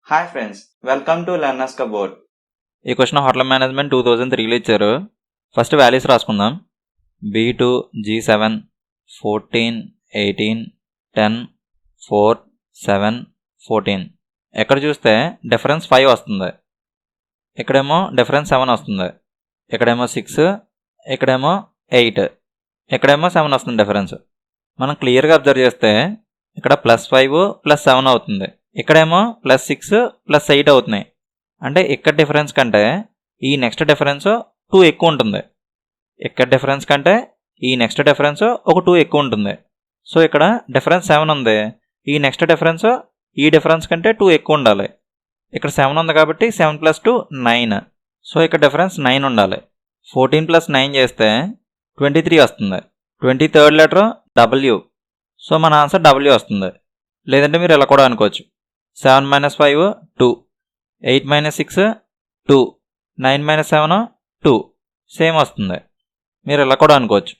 Hi friends, welcome to learners cupboard. ఈ question hotel management 2003లో ఇచ్చారు. ఫస్ట్ వాల్యూస్ రాసుకుందాం. B2, G7, 14, 18, 10, 4, 7, 14. ఎక్కడ చూస్తే డిఫరెన్స్ 5 వస్తుంది, ఇక్కడేమో డిఫరెన్స్ 7 వస్తుంది, ఇక్కడేమో 6, ఇక్కడేమో 8, ఇక్కడేమో 7 వస్తుంది డిఫరెన్స్. మనం క్లియర్గా అబ్జర్వ్ చేస్తే ఇక్కడ +5 +7 అవుతుంది, ఇక్కడేమో +6 +8 అవుతున్నాయి. అంటే ఇక్కడ డిఫరెన్స్ కంటే ఈ నెక్స్ట్ డిఫరెన్స్ 2 ఎక్కువ ఉంటుంది, ఇక్కడ డిఫరెన్స్ కంటే ఈ నెక్స్ట్ డిఫరెన్స్ ఒక 2 ఎక్కువ ఉంటుంది. సో ఇక్కడ డిఫరెన్స్ 7 ఉంది, ఈ నెక్స్ట్ డిఫరెన్స్ ఈ డిఫరెన్స్ కంటే 2 ఎక్కువ ఉండాలి. ఇక్కడ 7 ఉంది కాబట్టి 7 + 2 9. సో ఇక్కడ డిఫరెన్స్ 9 ఉండాలి. 14 + 9 చేస్తే 23 వస్తుంది. 23rd letter W. సో మన ఆన్సర్ W వస్తుంది. లేదంటే మీరు ఇలా కూడా అనుకోవచ్చు, 7 - 5 2, 8 - 6 2, 9 - 7 2 సేమ్ వస్తుంది. మీరు ఇలా కూడా అనుకోవచ్చు.